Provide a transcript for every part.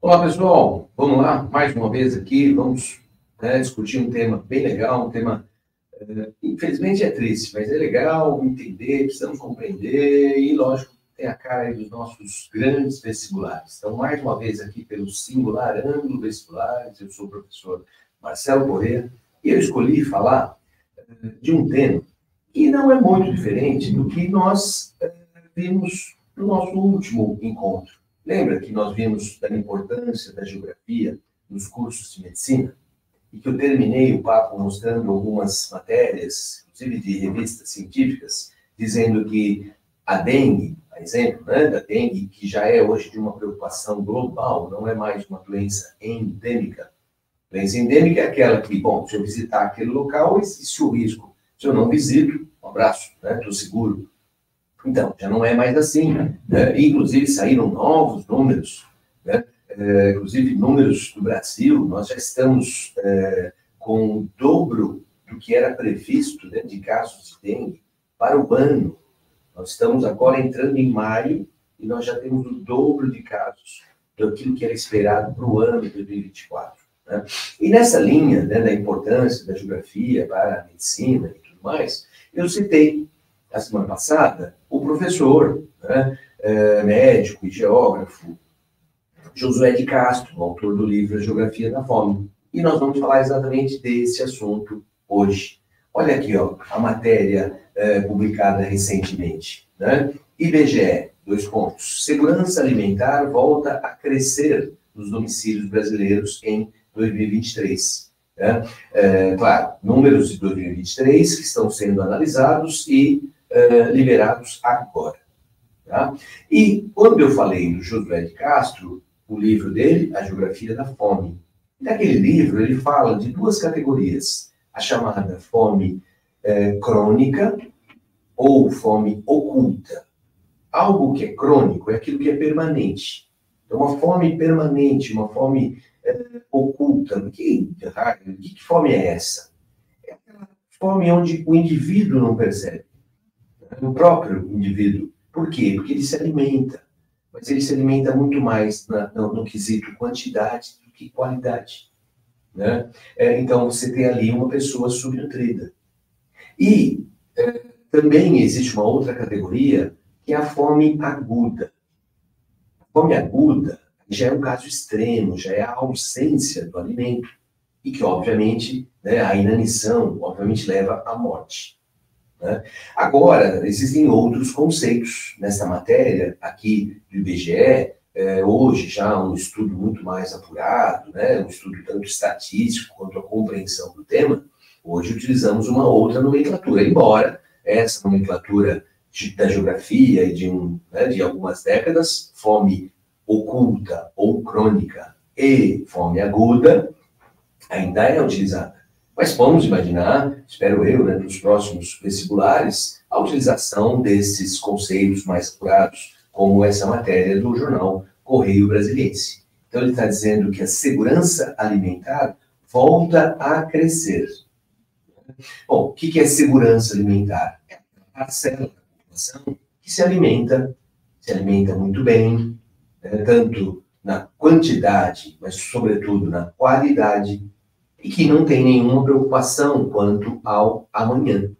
Olá, pessoal. Vamos lá, mais uma vez aqui, vamos discutir um tema bem legal, um tema, infelizmente é triste, mas é legal entender, precisamos compreender e, lógico, tem a cara aí dos nossos grandes vestibulares. Então, mais uma vez aqui pelo singular ângulo vestibulares, eu sou o professor Marcelo Corrêa e eu escolhi falar de um tema que não é muito diferente do que nós vimos no nosso último encontro. Lembra que nós vimos da importância da geografia nos cursos de medicina? E que eu terminei o papo mostrando algumas matérias, inclusive de revistas científicas, dizendo que a dengue, a exemplo, da dengue, que já é hoje de uma preocupação global, não é mais uma doença endêmica. Doença endêmica é aquela que, bom, se eu visitar aquele local, existe o risco. Se eu não visito, um abraço, estou seguro. Então, já não é mais assim. Inclusive, saíram novos números, inclusive números do Brasil. Nós já estamos com o dobro do que era previsto de casos de dengue para o ano. Nós estamos agora entrando em maio e nós já temos o dobro de casos daquilo que era esperado para o ano de 2024. E nessa linha da importância da geografia para a medicina e tudo mais, eu citei a semana passada o professor, médico e geógrafo, Josué de Castro, autor do livro A Geografia da Fome. E nós vamos falar exatamente desse assunto hoje. Olha aqui, a matéria publicada recentemente. IBGE, 2 pontos. Segurança alimentar volta a crescer nos domicílios brasileiros em 2023. Claro, números de 2023 que estão sendo analisados e liberados agora. Tá? E quando eu falei do Josué de Castro, o livro dele, A Geografia da Fome, naquele livro ele fala de 2 categorias, a chamada fome crônica ou fome oculta. Algo que é crônico é aquilo que é permanente. Então, uma fome permanente, uma fome oculta. Que fome é essa? É aquela fome onde o indivíduo não percebe. O próprio indivíduo. Por quê? Porque ele se alimenta. Mas ele se alimenta muito mais no quesito quantidade do que qualidade. Então, você tem ali uma pessoa subnutrida. E também existe uma outra categoria, que é a fome aguda. A fome aguda já é um caso extremo, já é a ausência do alimento. E que, obviamente, a inanição, obviamente, leva à morte. Agora, existem outros conceitos nessa matéria aqui do IBGE, hoje já um estudo muito mais apurado, um estudo tanto estatístico quanto a compreensão do tema. Hoje utilizamos uma outra nomenclatura, embora essa nomenclatura da geografia e de algumas décadas, fome oculta ou crônica e fome aguda, ainda é utilizada. Mas vamos imaginar, espero eu, nos próximos vestibulares, a utilização desses conceitos mais apurados, como essa matéria do jornal Correio Brasiliense. Então, ele está dizendo que a segurança alimentar volta a crescer. Bom, o que é segurança alimentar? É a parcela da população que se alimenta muito bem, tanto na quantidade, mas sobretudo na qualidade, e que não tem nenhuma preocupação quanto ao amanhã,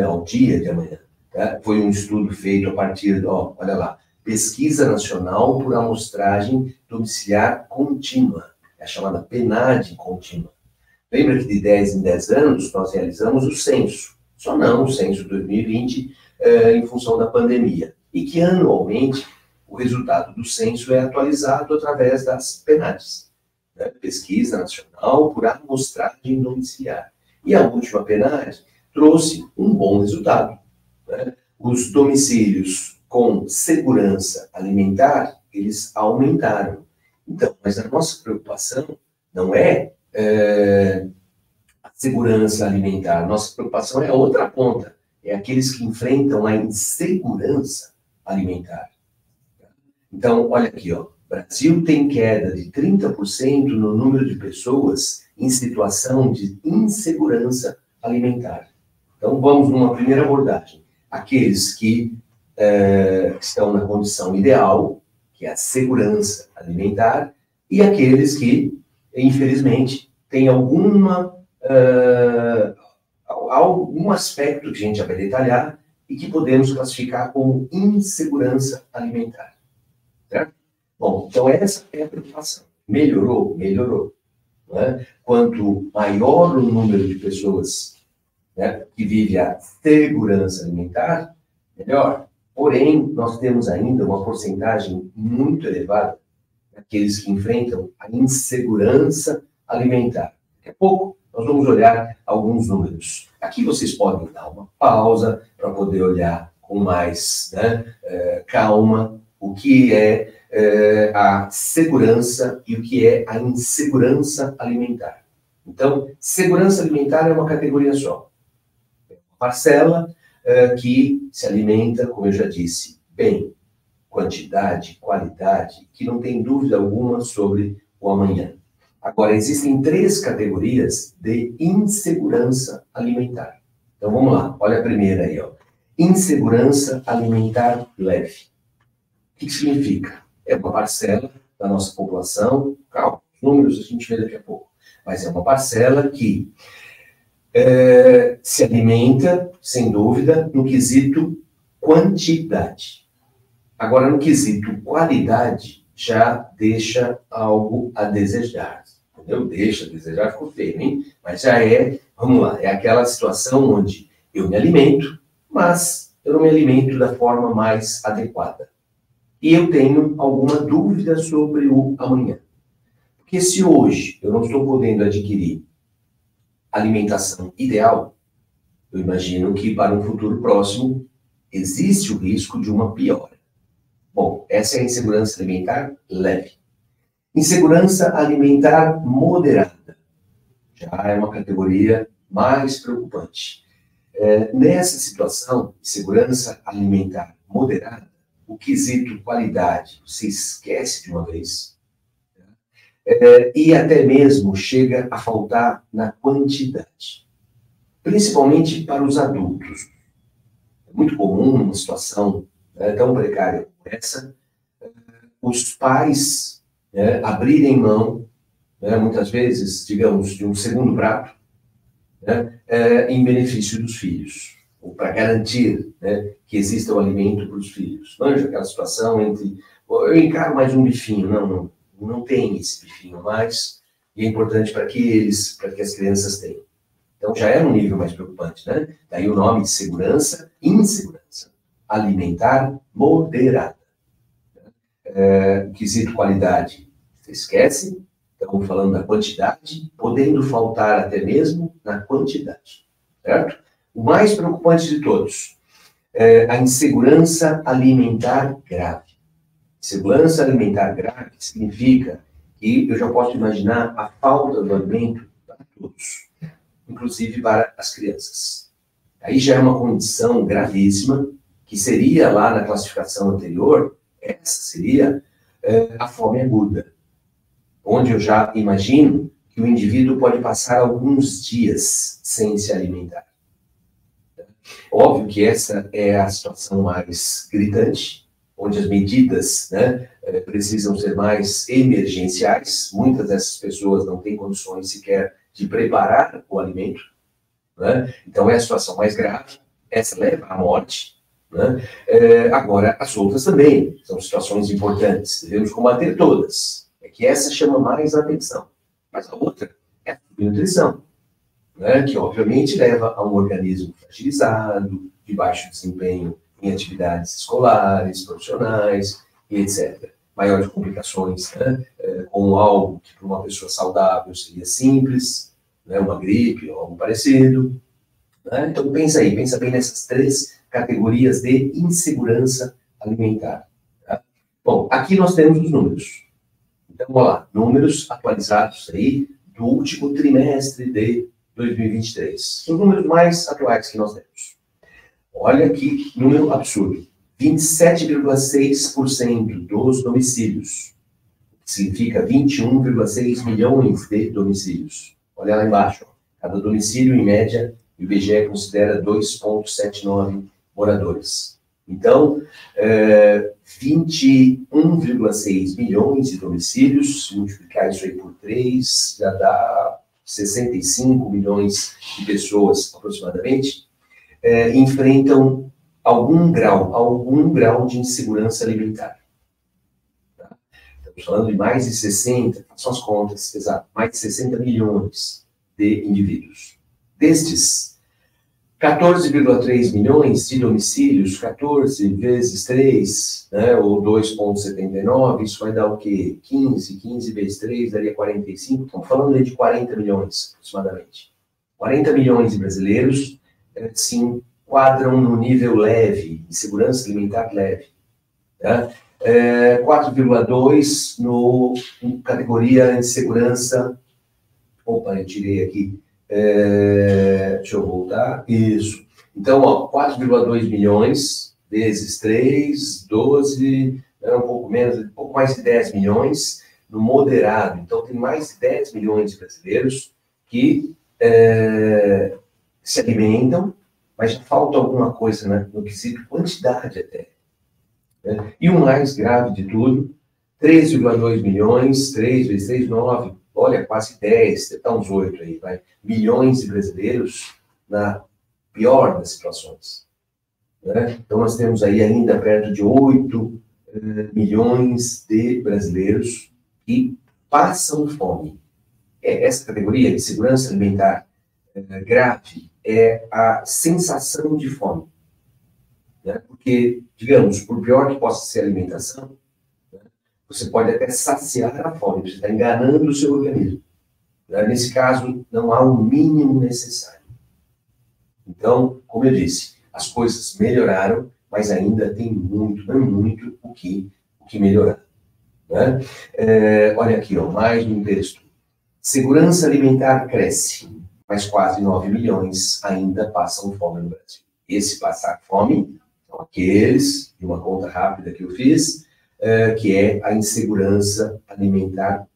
ao dia de amanhã. Foi um estudo feito a partir, olha lá, Pesquisa Nacional por Amostragem Domiciliar Contínua, é a chamada PNAD contínua. Lembra que de 10 em 10 anos nós realizamos o censo, só não o censo 2020, em função da pandemia, e que anualmente o resultado do censo é atualizado através das PNADs. Pesquisa Nacional por Amostragem Domiciliar. E a última PNAD trouxe um bom resultado. Os domicílios com segurança alimentar, eles aumentaram. Então, mas a nossa preocupação não é a segurança alimentar, nossa preocupação é a outra ponta, é aqueles que enfrentam a insegurança alimentar. Então, olha aqui, Brasil tem queda de 30% no número de pessoas em situação de insegurança alimentar. Então, vamos numa primeira abordagem. Aqueles que estão na condição ideal, que é a segurança alimentar, e aqueles que, infelizmente, têm algum aspecto que a gente já vai detalhar e que podemos classificar como insegurança alimentar. Certo? Bom, então essa é a preocupação. Melhorou? Melhorou. Né? Quanto maior o número de pessoas, né, que vive a segurança alimentar, melhor. Porém, nós temos ainda uma porcentagem muito elevada daqueles que enfrentam a insegurança alimentar. Daqui a pouco nós vamos olhar alguns números. Aqui vocês podem dar uma pausa para poder olhar com mais, né, calma o que é a segurança e o que é a insegurança alimentar. Então, segurança alimentar é uma categoria só. É uma parcela que se alimenta, como eu já disse, bem, quantidade, qualidade, que não tem dúvida alguma sobre o amanhã. Agora, existem 3 categorias de insegurança alimentar. Então, vamos lá. Olha a primeira aí, ó. Insegurança alimentar leve. O que significa? É uma parcela da nossa população, calma, os números a gente vê daqui a pouco, mas é uma parcela que se alimenta, sem dúvida, no quesito quantidade. Agora, no quesito qualidade, já deixa algo a desejar. Entendeu? Deixa a desejar, ficou feio, hein? Mas já é, vamos lá, é aquela situação onde eu me alimento, mas eu não me alimento da forma mais adequada. E eu tenho alguma dúvida sobre o amanhã. Porque se hoje eu não estou podendo adquirir alimentação ideal, eu imagino que para um futuro próximo existe o risco de uma piora. Bom, essa é a insegurança alimentar leve. Insegurança alimentar moderada. Já é uma categoria mais preocupante. Nessa situação, insegurança alimentar moderada, o quesito qualidade se esquece de uma vez, e até mesmo chega a faltar na quantidade, principalmente para os adultos. É muito comum uma situação tão precária como essa, os pais abrirem mão, muitas vezes, digamos, de um segundo prato, em benefício dos filhos, ou para garantir que exista o alimento para os filhos. Manja aquela situação entre, eu encaro mais um bifinho, não tem esse bifinho mais, e é importante para que as crianças tenham. Então já é um nível mais preocupante, né? Daí o nome de segurança, insegurança alimentar moderada. Quesito qualidade, você esquece, estamos falando da quantidade, podendo faltar até mesmo na quantidade, certo? O mais preocupante de todos, a insegurança alimentar grave. Insegurança alimentar grave significa que eu já posso imaginar a falta do alimento para todos, inclusive para as crianças. Aí já é uma condição gravíssima, que seria lá na classificação anterior, essa seria a fome aguda, onde eu já imagino que o indivíduo pode passar alguns dias sem se alimentar. Óbvio que essa é a situação mais gritante, onde as medidas precisam ser mais emergenciais. Muitas dessas pessoas não têm condições sequer de preparar o alimento. Então é a situação mais grave, essa leva à morte. Agora, as outras também são situações importantes, devemos combater todas. É que essa chama mais a atenção. Mas a outra é a subnutrição, que obviamente leva a um organismo fragilizado, de baixo desempenho em atividades escolares, profissionais e etc. Maiores complicações, com algo que para uma pessoa saudável seria simples, uma gripe ou algo parecido. Então pensa bem nessas 3 categorias de insegurança alimentar. Tá? Bom, aqui nós temos os números. Então, vamos lá, números atualizados aí do último trimestre de 2023. São os números mais atuais que nós temos. Olha que número absurdo. 27,6% dos domicílios. Significa 21,6 milhões de domicílios. Olha lá embaixo. Cada domicílio, em média, o IBGE considera 2,79 moradores. Então, 21,6 milhões de domicílios, se multiplicar isso aí por 3, já dá 65 milhões de pessoas, aproximadamente, enfrentam algum grau de insegurança alimentar. Tá? Estamos falando de mais de 60, são as contas, exato, mais de 60 milhões de indivíduos. Destes, 14,3 milhões de domicílios, 14 vezes 3, né, ou 2,79, isso vai dar o quê? 15 vezes 3 daria 45, estamos falando de 40 milhões, aproximadamente. 40 milhões de brasileiros se enquadram no nível leve, de segurança alimentar leve. Tá? 4,2 no categoria de segurança. Opa, eu tirei aqui. Deixa eu voltar. Isso. Então, 4,2 milhões vezes 3, 12, um pouco menos, um pouco mais de 10 milhões no moderado. Então, tem mais de 10 milhões de brasileiros que se alimentam, mas já falta alguma coisa, né, no quesito quantidade até. Né? E o mais grave de tudo, 3,2 milhões, 3 vezes 3, 9, olha, quase 10, está uns 8 aí, vai, milhões de brasileiros na pior das situações. Né? Então, nós temos aí ainda perto de 8 milhões de brasileiros que passam fome. Essa categoria de segurança alimentar grave é a sensação de fome. Né? Porque, digamos, por pior que possa ser a alimentação, né, você pode até saciar a fome, você está enganando o seu organismo. Né? Nesse caso, não há o mínimo necessário. Então, como eu disse, as coisas melhoraram, mas ainda tem muito, não muito, o que melhorar. Né? Olha aqui, mais um texto. Segurança alimentar cresce, mas quase 9 milhões ainda passam fome no Brasil. Esse passar fome são aqueles, de uma conta rápida que eu fiz, que é a insegurança alimentar.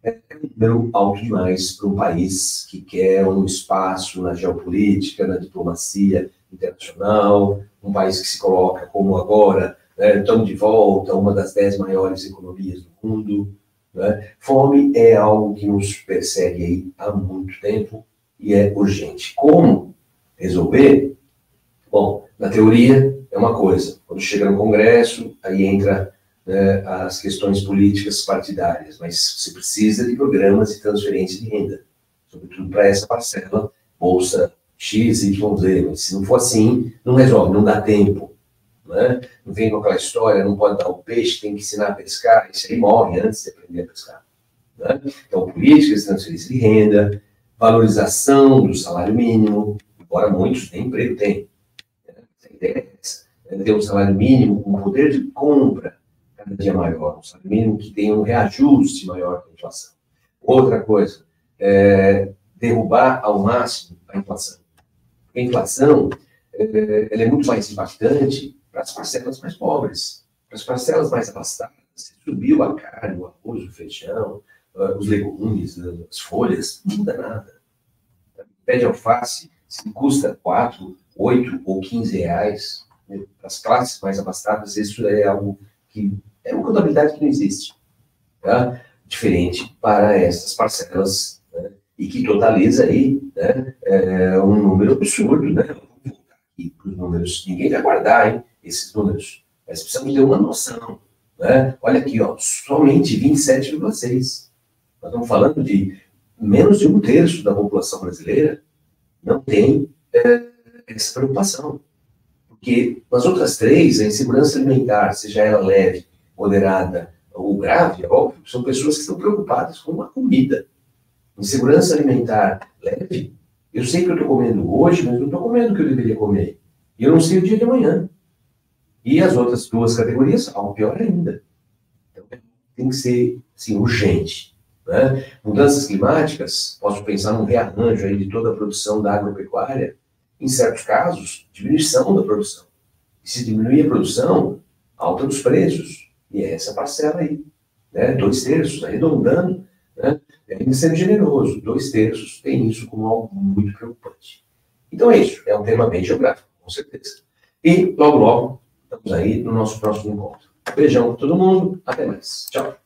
É um número alto demais para um país que quer um espaço na geopolítica, na diplomacia internacional, um país que se coloca como agora, estamos de volta a uma das 10 maiores economias do mundo. Né? Fome é algo que nos persegue aí há muito tempo e é urgente. Como resolver? Bom, na teoria é uma coisa. Quando chega no Congresso, aí entra as questões políticas partidárias, mas você precisa de programas de transferência de renda, sobretudo para essa parcela, Bolsa X, Y, Z. Mas se não for assim, não resolve, não dá tempo. Né? Não vem com aquela história, não pode dar o peixe, tem que ensinar a pescar, isso aí morre antes de aprender a pescar. Né? Então, políticas de transferência de renda, valorização do salário mínimo, embora muitos nem emprego tenham. A ideia é essa, ter um salário mínimo com poder de compra cada dia maior, um salário mínimo que tenha um reajuste maior que a inflação. Outra coisa, derrubar ao máximo a inflação. A inflação ela é muito mais impactante para as parcelas mais pobres, para as parcelas mais abastadas. Se subiu a carne, o arroz, o feijão, os legumes, as folhas, não muda nada. Pé de alface, se custa 4, 8 ou 15 reais, para as classes mais abastadas, isso é algo que é uma contabilidade que não existe. Tá? Diferente para essas parcelas, né? E que totaliza aí, né, um número absurdo, né? Vamos voltar aqui para os números. Ninguém vai guardar, hein, esses números. Mas precisamos ter uma noção. Né? Olha aqui, somente 27,6. Nós estamos falando de menos de 1/3 da população brasileira não tem essa preocupação. Porque nas outras 3, a insegurança alimentar, seja ela leve, moderada ou grave, óbvio, são pessoas que estão preocupadas com a comida. Insegurança alimentar leve, eu sei que eu estou comendo hoje, mas não estou comendo o que eu deveria comer. E eu não sei o dia de amanhã. E as outras 2 categorias, algo pior ainda. Então, tem que ser, assim, urgente. Né? Mudanças climáticas, posso pensar num rearranjo aí de toda a produção da agropecuária, em certos casos, diminuição da produção. E se diminuir a produção, alta dos preços. E é essa parcela aí. Né? 2/3, arredondando, né? Ainda sendo generoso, 2/3 tem isso como algo muito preocupante. Então é isso, é um tema bem geográfico, com certeza. E logo, logo, estamos aí no nosso próximo encontro. Beijão para todo mundo, até mais. Tchau.